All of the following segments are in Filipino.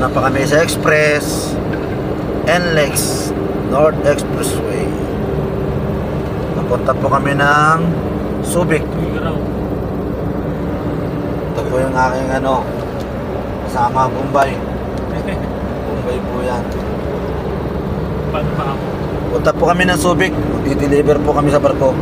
na pa kami sa Express NLEX North Expressway. Papunta po kami ng Subic. Ito po yung aking kasama Bombay. Bombay po yan. Paano pa ako? Punta po kami ng Subic. Di-deliver po kami sa barko.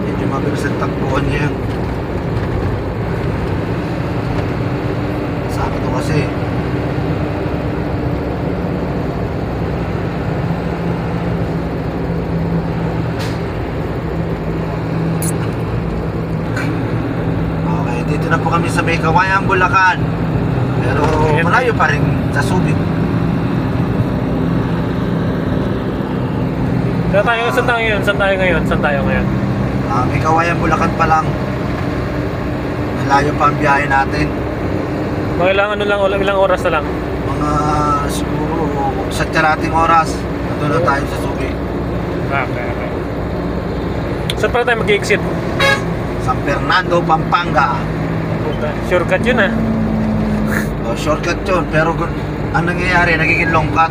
Medyo mabilis ang takbuhan niya yan. Sabi to kasi dito na po kami sa may Kawayan, Bulacan. Pero malayo pa rin sa Subic. Saan tayo ngayon? May Kawayan, Bulacan pa lang. Malayo pa ang biyahe natin. Mga ilang oras na lang? Mga siguro sa karating oras. Nandun na tayo sa Subic. Okay. Saan pala tayo mag-exit? San Fernando, Pampanga. Shortcut yun Shortcut yun, pero ang nangyayari, nagiging long cut.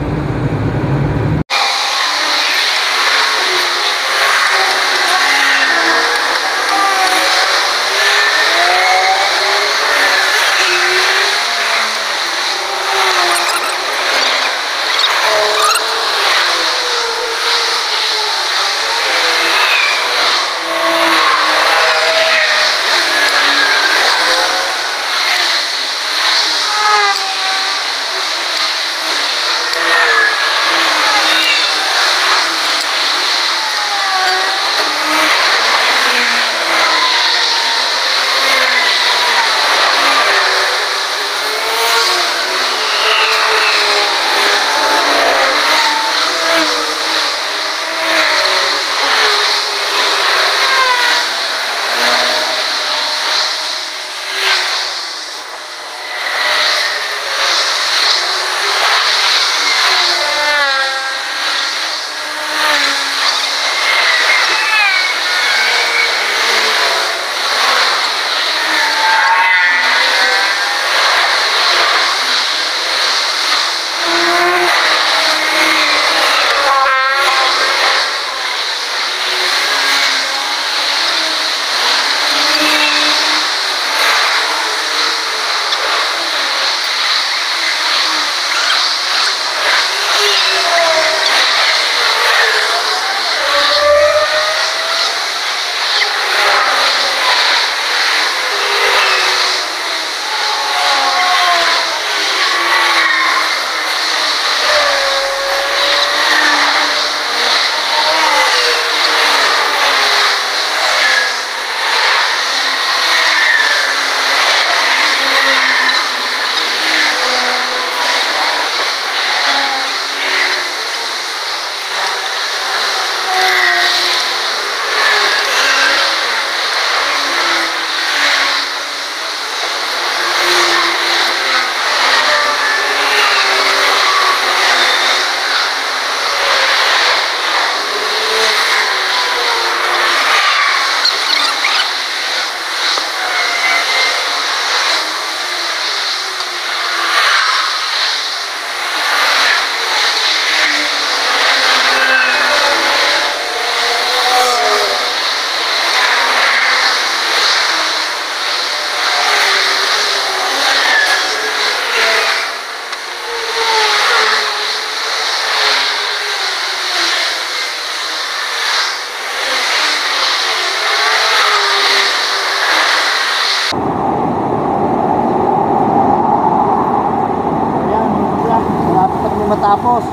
Matapos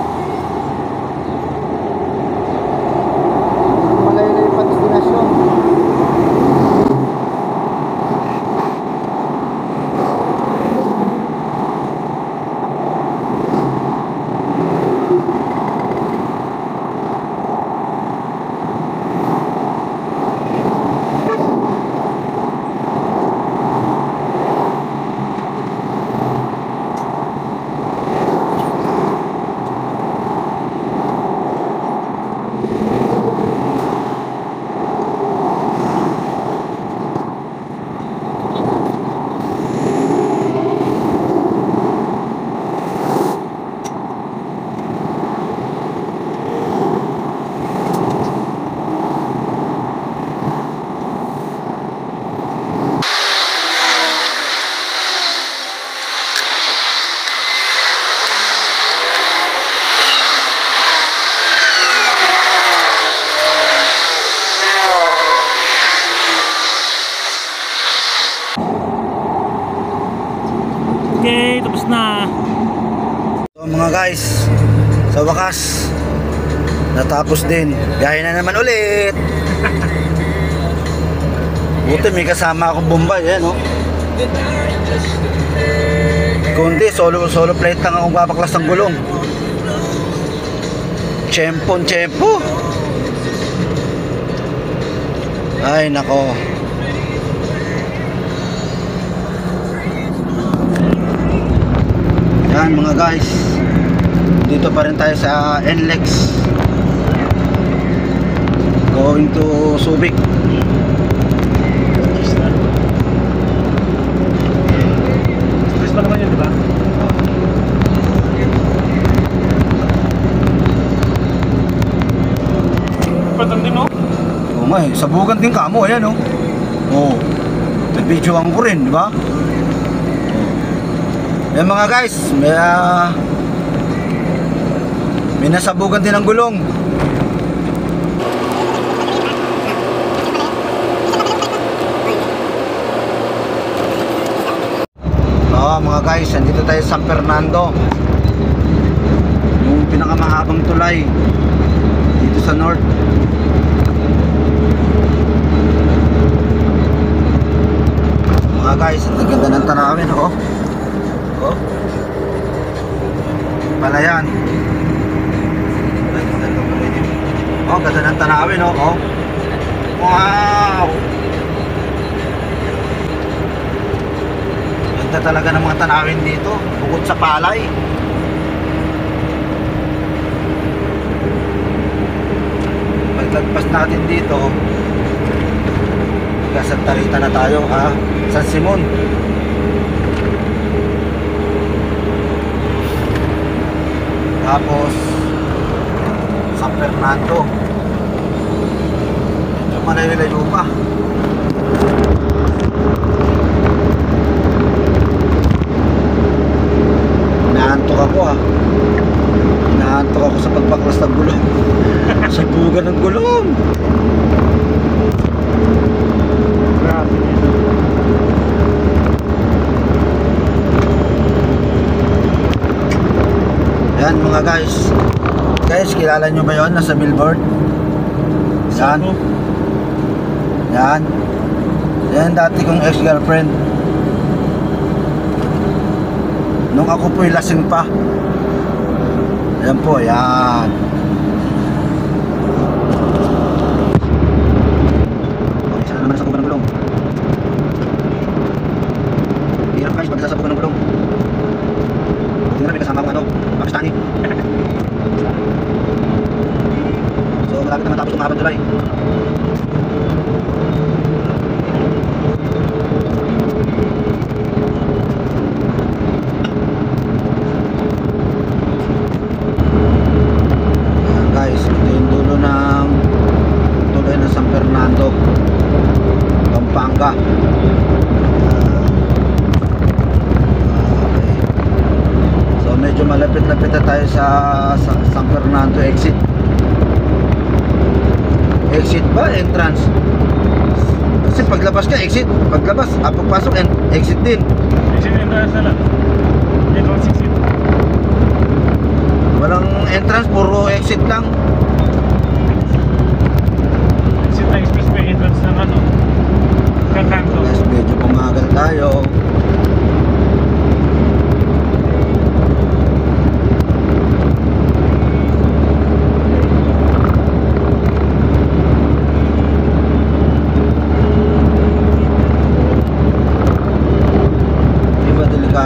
malayo na yung destinasyon. tapos na. So mga guys, sa wakas natapos din. Biyahe na naman ulit. Buti may kasama akong Bombay, no? Kundi solo plate lang akong babaklas ng gulong. Tsempo. Ay nako. Yan mga guys, dito pa rin tayo sa NLEX, going to Subic. Stress pa naman yun, di ba? Patang din, no? Oo nga eh, sabugan din kamo, ayan oh. Oo, nag-videoan ko rin, di ba? Yan mga guys, may nasabugan din ang gulong. Mga guys, nandito tayo sa San Fernando, yung pinakamahabang tulay dito sa north. Mga guys, ang ganda ng tanawin, oh. Palayan. Oh, ganda ng tanawin, oh. Wow. Ganda talaga ng mga tanawin dito, bukod sa palay. Paglagpas natin dito, Santa Rita na tayo, San Simon. Tapos San Fernando. Medyo malayo pa. Naantok ako, naantok ako sa pagbaklas ng gulong. Sabugan ng gulong. Grabe. Yan mga guys. Guys, kilala nyo ba yun? Nasa billboard. Yan. Yan. Yan dati kong ex-girlfriend. Nung ako po'y lasing pa. Yan po, yan. Okay, sana naman nasabugan ng gulong. Hirap guys, pag nasabugan ng gulong. Hindi na may kasama akong Pakistani. So malapit na matapos umabot July. Guys, ito yung dulo ng tulay ng San Fernando, Pampanga. Medyo malapit-lapit na tayo sa San Fernando exit. Exit ba? Entrance? Kasi paglabas ka, exit. Paglabas, pagpasok, exit din. Exit din tayo sa lang. Entrance exit. Walang entrance, puro exit lang. Exit na expressway, entrance ng Kanto. Guys, medyo pumagal tayo.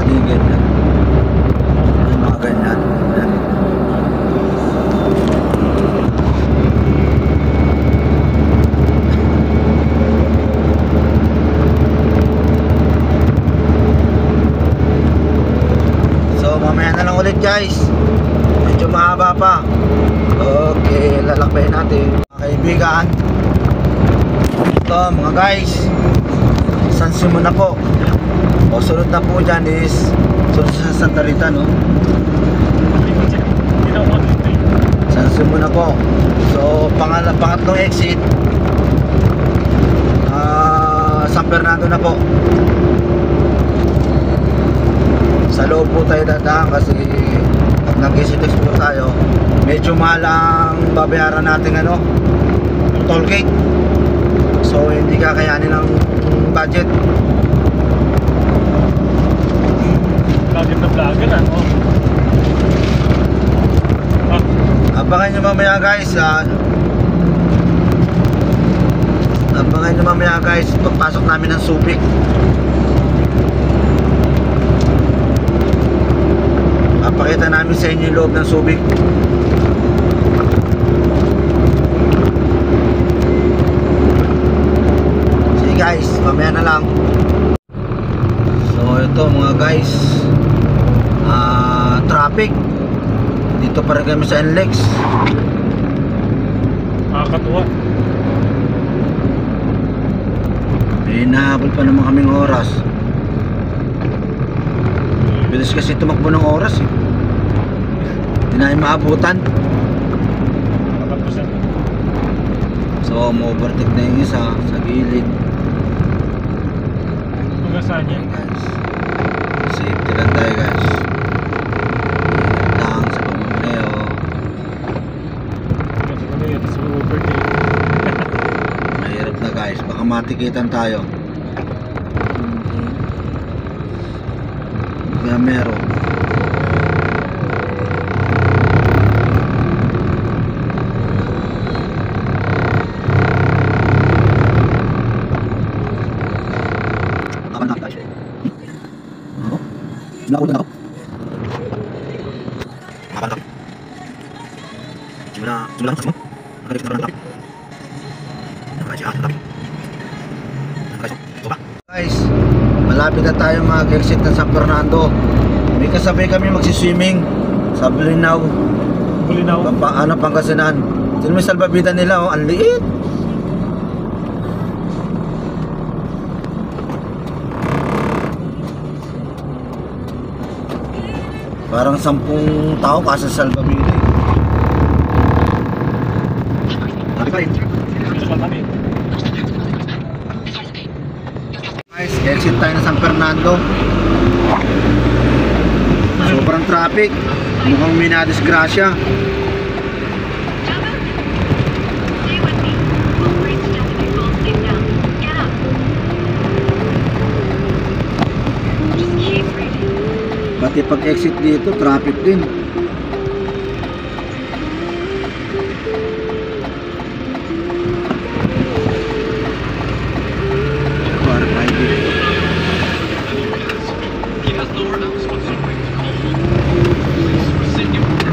Yung ganyan, yung mga ganyan. So mamaya na lang ulit guys, medyo mahaba pa. Okay, lalakbayin natin mga kaibigan. Ito mga guys, San Simon na po. O sunod na po dyan is sunod sa Santa Rita, no? San Simon na po. So pangatlong exit, San Fernando na po. Sa loob po tayo dadaan kasi pag nag-ECTEX po tayo, medyo mahal ang babayaran natin ano, toll gate. So hindi kakayanin ng budget. Lagi na vlogger na, oh. Abangan nyo mamaya guys, abangan nyo mamaya guys pagpasok namin ng Subic. Papakita namin sa inyo yung loob ng Subic. Sige guys, mamaya na lang. So ito mga guys, traffic dito pa rin kami sa NLEX. Nakakatuwa. Hinahabol pa naman kaming oras. Bilis kasi tumakbo ng oras eh. Hindi namin maabutan. Nakatapusan. So ma-overtake na yung isa sa gilid. Hanggang saan yan? Guys, safety lang tayo guys. Ingat lang sa pamamaneho. Kasi kami yun, sa overtake. Mahirap na guys, baka matikitan tayo. Kaya meron. Tama na guys. Nakuha na ako. Tama na. Simula lang sa mo. Nakalit na lang. Guys, malapit na tayo mag-exit ng San Fernando. May kasabay kami magsiswimming sa Bulinaw, Bulinaw. Pangasinan. Sino may salbabida nila, oh, ang liit. Parang 10 tao kasi salbabida eh. Laki pa rin. Guys, exit tayo na San Fernando. Sobrang traffic. Mukhang may nadisgrasya. Pati pag exit dito, traffic din.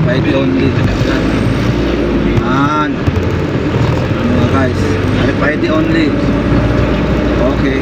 Friday only. Yan. Mga guys, Friday only. Okay.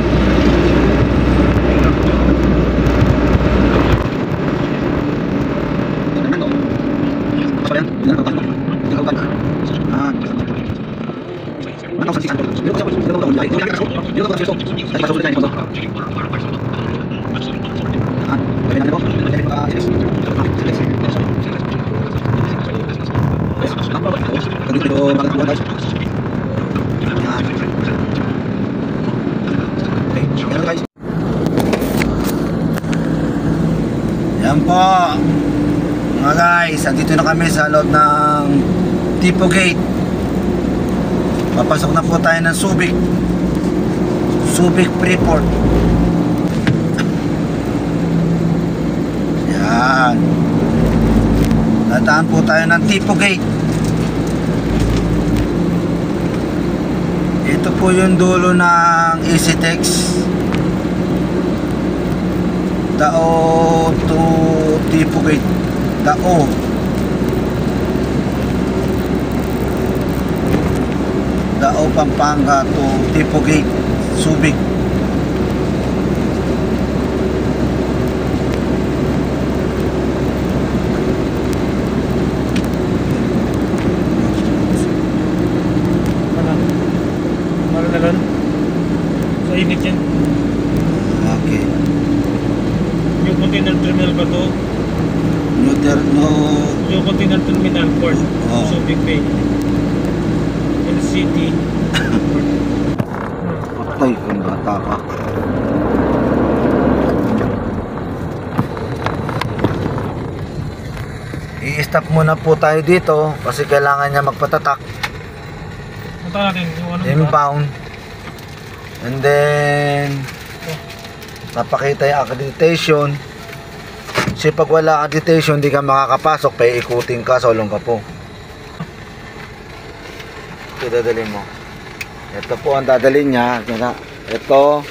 Yan po mga guys, andito na kami sa loob ng Tipo Gate. Papasok na po tayo ng Subic Freeport. Yan. Dadaan po tayo ng Tipo Gate. Ito po yung dulo ng ECTEX. Dao to Tipo Gate. Dao. Dao Pampanga to Tipo Gate, Subic. Mara na lang. Sa init yan. Okay. Yung container terminal ba to? Yung container terminal port. Oh. Subic Bay. LCT. Patay kung bata ka. I-stop muna po tayo dito kasi kailangan niya magpatatak. Punta natin yung ano. Inbound. And then papakita yung accreditation. Kasi pag wala accreditation, hindi ka makakapasok, paikutin ka, solong ka po. Ito dadalhin mo. Ito po ang dadalhin niya. Ito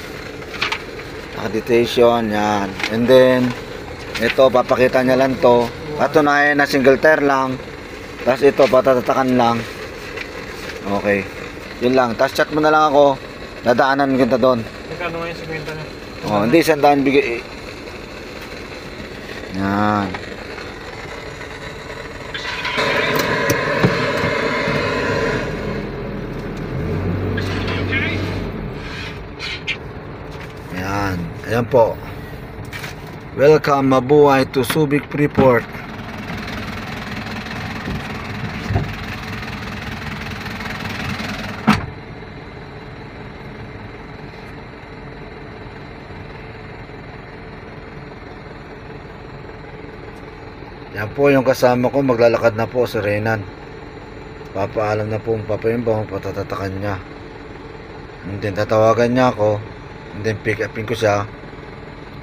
accreditation, yan. And then ito papakita niya lang to. Patunayan na single tire lang. Tapos ito patatatakan lang. Okay. Yun lang. Tapos chat mo na lang ako. Dadaanan kita doon. Magkano nga yung 50 na? Oh, hindi 100 bigay. Yan. Yan. Ayan po. Welcome mabuhay to Subic Freeport. Yan po yung kasama ko, maglalakad na po si Renan. Papaalam na po ang papayumbang, patatatakan niya. And then tatawagan niya ako. And then pick upin ko siya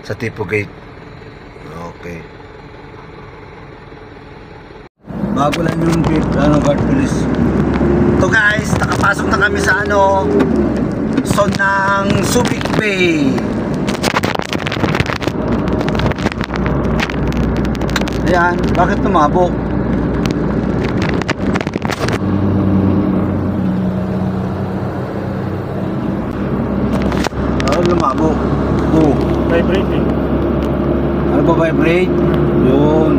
sa Tipo Gate. Okay. Bago lang yung guard police. So guys, nakapasok na kami sa zone ng Subic Bay. Ayan, bakit tumabok? Bakit lumabok? Oh. Vibrate eh. Ano ba vibrate? Yun.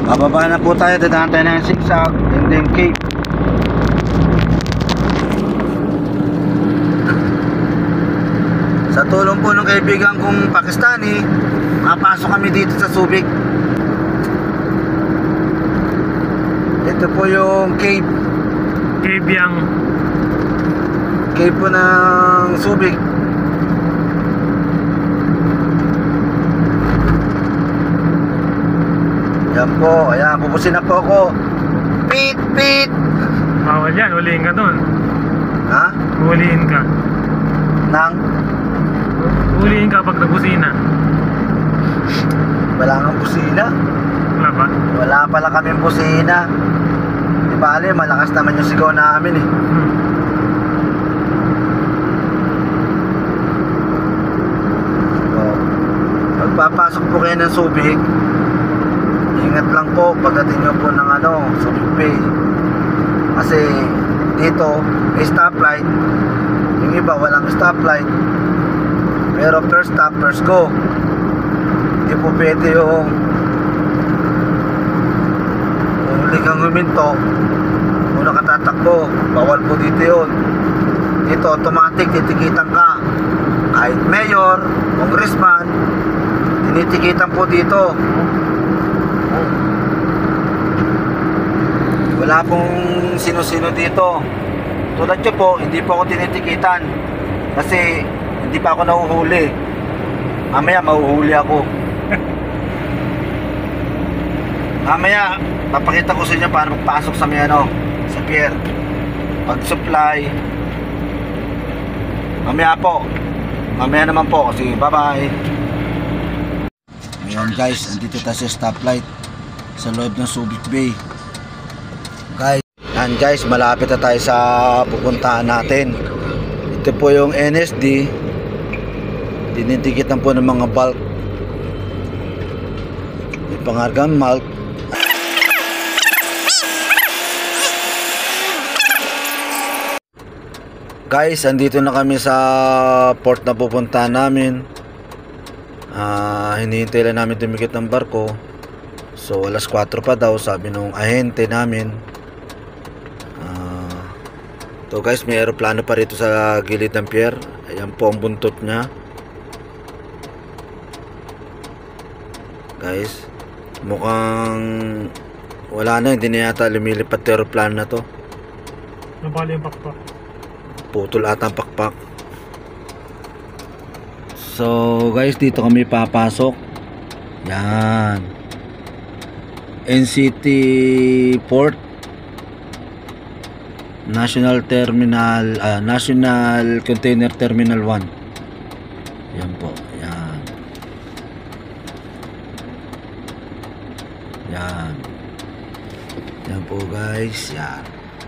Bababa na po tayo, dadaan tayo ng zigzag and then cape. Sa tulong po ng kaibigan kong Pakistani, makapasok kami dito sa Subic. Ito po yung cave. Cave yang. Cave po ng Subic. Yan po, ayan, pupusin na po ako. Pit, pit! Bawal yan, huliin ka doon. Ha? Huliin ka. Nang? Huliin ka pag nagbusina. Wala kang busina. Wala ba? Wala pala kaming busina. Di bale, malakas naman yung sigaw namin eh. So, pagpapasok po kayo ng Subic, ingat lang po pagdating nyo po ng Subic Bay. Kasi dito may stoplight. Yung iba walang stoplight. Pero first stop, first go. Hindi po pwede yung huli kang huminto, una ka tatakbo. Bawal po dito yun. Dito automatic titikitan ka. Kahit mayor, congressman, tinitikitan po dito. Wala pong sino-sino dito. Tulad nyo po, hindi po ako tinitikitan kasi hindi pa ako nahuhuli. Mamaya mahuhuli ako. Mamaya papakita ko sa inyo paano magpasok sa sa pier. Pag-supply. Mamaya po. Mamaya naman po. Sige, bye-bye. Ayan guys, andito tayo sa stoplight sa loob ng Subic Bay. Guys, malapit na tayo sa pupuntahan natin. Ito po yung NSD. Tinitikitan po ng mga bulk. May pangargang malt. Guys, andito na kami sa port na pupuntahan namin. Hinihintay lang namin tumikit ng barko. So alas 4 pa daw, sabi nung ahente namin. So guys, may aeroplano pa rito sa gilid ng pier. Ayan po ang buntot niya. Guys, mukhang wala na, hindi na yata lumilipat yung aeroplano na to. Nabali yung pakpak. Putol ata ang pakpak. So guys, dito kami papasok. Yan. NCT Port National Terminal, National Container Terminal 1. Yan po. Yan. Yan. Yan po guys. Yan.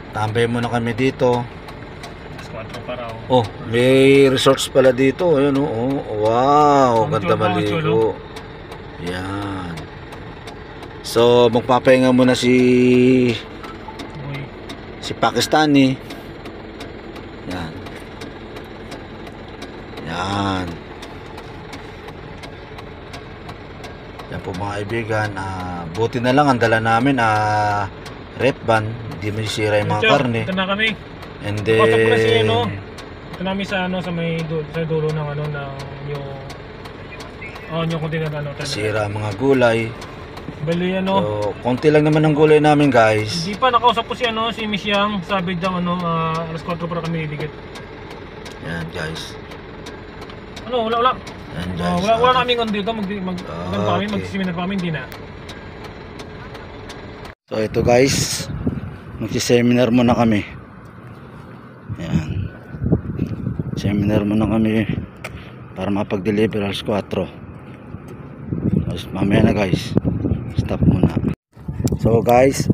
Tambay muna kami dito. Oh, may resorts pala dito. Ayan oh. Wow, ganda maligo. Yan. So, magpapahinga muna si Pakistani. Yan. Yan. Yan po mga kaibigan. Buti na lang ang dala namin rep van. Hindi masisira yung mga karne. Ito na kami. And then Pasok na si ito namin sa sa may sa dulo ng ng yung container sira mga gulay. Bali So, konti lang naman ang gulay namin guys. Hindi pa nakausap ko si si Miss Yang, sabi daw alas 4 para kami didikit. Yan guys. Wala. Yan guys. Wala naming dito mag-seminar kami hindi na. So ito guys, magsi-seminar muna kami. Yan. Seminar muna kami para mapag-deliver alas 4. Tapos mamaya na guys, stop muna. So guys,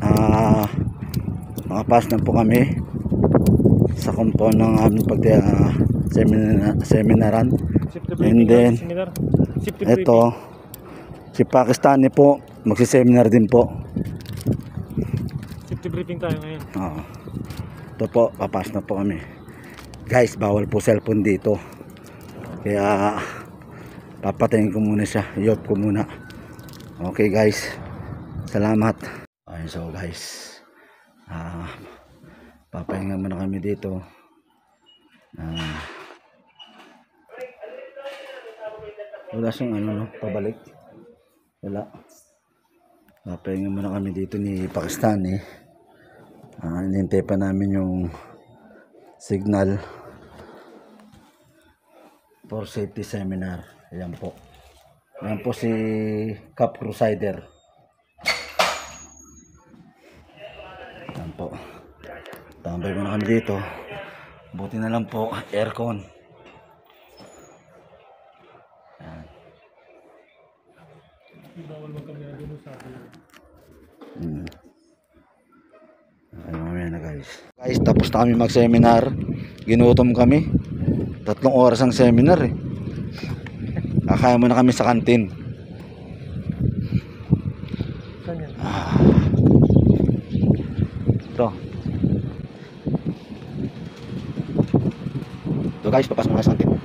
makapas na po kami sa compound ng aming seminaran. And then ito si Pakistani po magsi-seminar din po. Safety briefing tayo ngayon. Ito po, papas na po kami guys. Bawal po cellphone dito, kaya papatayin ko muna siya, i-off ko muna. Okay guys, salamat. Ayun, so guys, papahinga muna kami dito. Wala siyang pabalik. Wala. Papahinga muna kami dito ni Pakistani. Hinintay pa namin yung signal for safety seminar. Ayan po. Ayan po si Cap Crusader. Ayan po. Tambay muna kami dito. Buti na lang po aircon. Ayan. Bawal magkamera dito sa akin. Okay, mamaya na guys. Guys, tapos na kami mag-seminar. Ginutom kami. 3 oras ang seminar eh. Kakain muna kami sa kantin. Saan yan? Ito. So guys, papas muna sa kantin.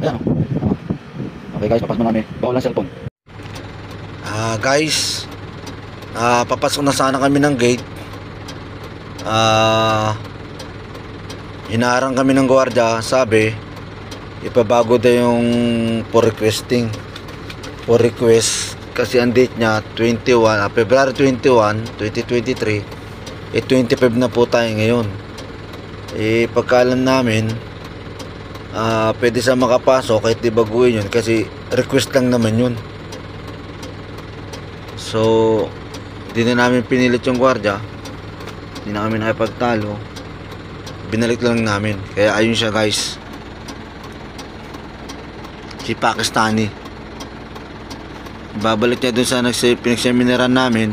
Ayan. Okay guys, papas muna kami. Bawal ang cellphone. Guys, papasok na sana kami ng gate. Hinaharang kami ng gwardiya. Sabi ipabago daw yung for requesting, for request, kasi ang date niya February 21, 2023. 25 na po tayo ngayon. Pagkaalam namin, pwede sa makapasok kahit di baguhin yun, kasi request lang naman yun. So di na namin pinilit yung gwardiya, hindi na kami nakipagtalo, binalik lang namin. Kaya ayun siya guys, si Pakistani. Babalik niya dun sa pinagseminaran namin,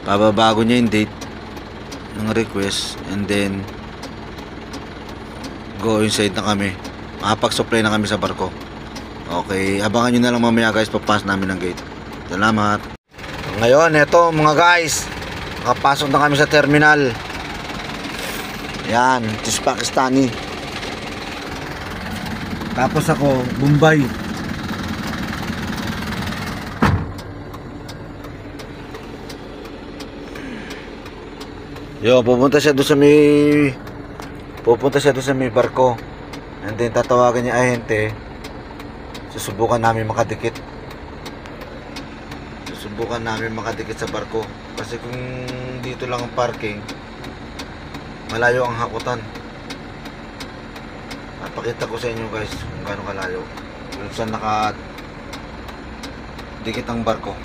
pababago niya yung date ng request, and then go inside na kami, makapag-supply na kami sa barko. Okay, abangan nyo na lang mamaya guys, papas namin ng gate. Salamat. Ngayon, eto mga guys, nakapasok na kami sa terminal. Yan, tis Pakistani. Tapos ako, Bombay. Yo, pupunta siya doon sa may barko. And then tatawagan niya ahente. Susubukan namin makadikit. Sa barko. Kasi kung dito lang ang parking, malayo ang hakutan. Napakita ko sa inyo guys kung gaano kalayo. Kung saan naka dikit ang barko.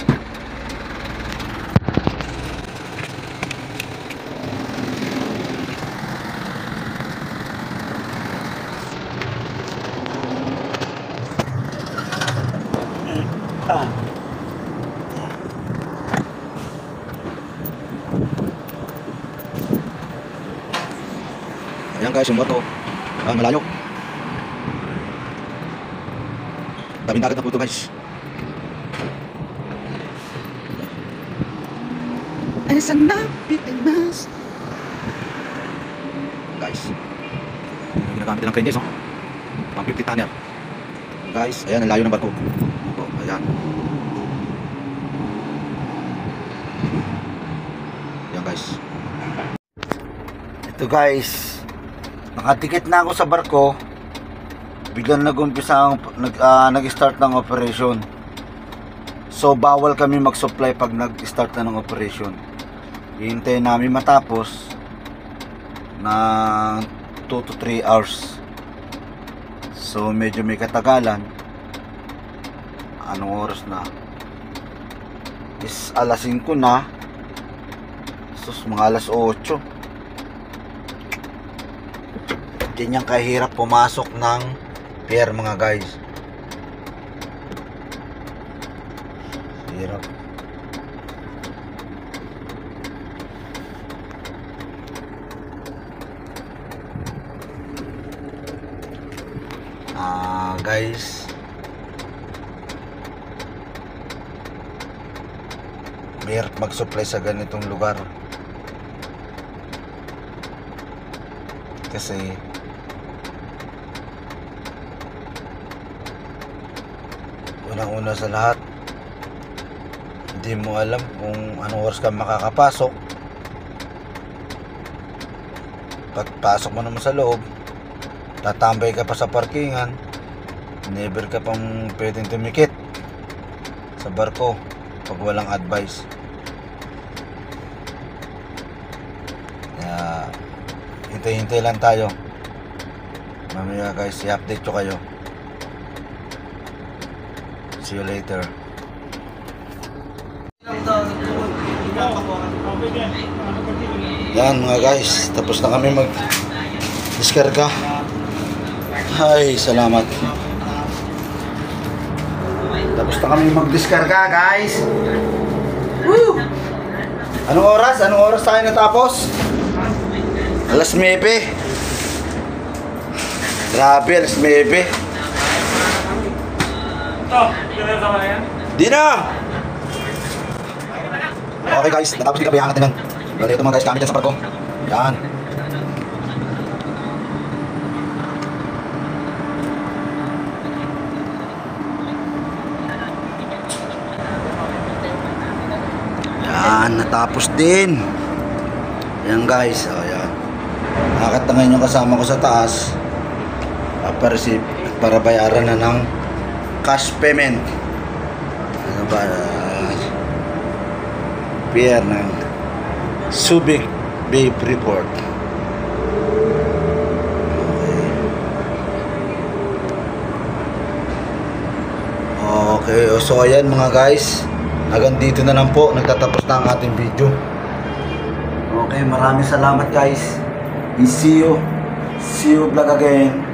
Ayan guys, yung bato. Malayo. Tabing dagat na po ito guys. Ay, sanapit ay mas. Guys. Ginagamit ng crane guys, oh. Pang 50 tonner. Guys, ayan, ang layo ng bato. Oh, ayan. Ayan guys. Ito guys. Nakatikit na ako sa barko. Biglang nag-umpisa nag-start ng operation. So bawal kami mag-supply pag nag-start na ng operation. Hihintayin namin matapos ng 2 to 3 hours. So medyo may katagalan. Anong oras na? Is alas 5 na. Sus, mga alas 8. Ganyan kahirap pumasok ng pier mga guys. Hirap. Guys, mahirap mag-supply sa ganitong lugar kasi unang-una sa lahat, hindi mo alam kung anong oras ka makakapasok. Pagpasok mo naman sa loob, tatambay ka pa sa parkingan, never ka pang pwedeng tumikit sa barko pag walang advice. Kaya hintay-hintay lang tayo. Mamaya guys, i-update ko kayo. See you later. Yan mga guys, tapos na kami mag-diskarga. Ay, salamat. Tapos na kami mag-diskarga guys. Woo! Anong oras? Anong oras tayo natapos? Alas 9. Grabe, alas 9. Di na! Okay guys, natapos din kabayangan natin ng bali ito mga guys, kami dyan sa barko. Yan. Yan, natapos din. Yan guys, o yan. Nakakatangay yung kasama ko sa taas. Papareceive para bayaran na ng cash payment. Ano ba? Pier ng Subic Bay Freeport. Okay, so ayan mga guys, hanggang dito na lang po nagtatapos na ang ating video. Okay, maraming salamat guys. See you vlog again.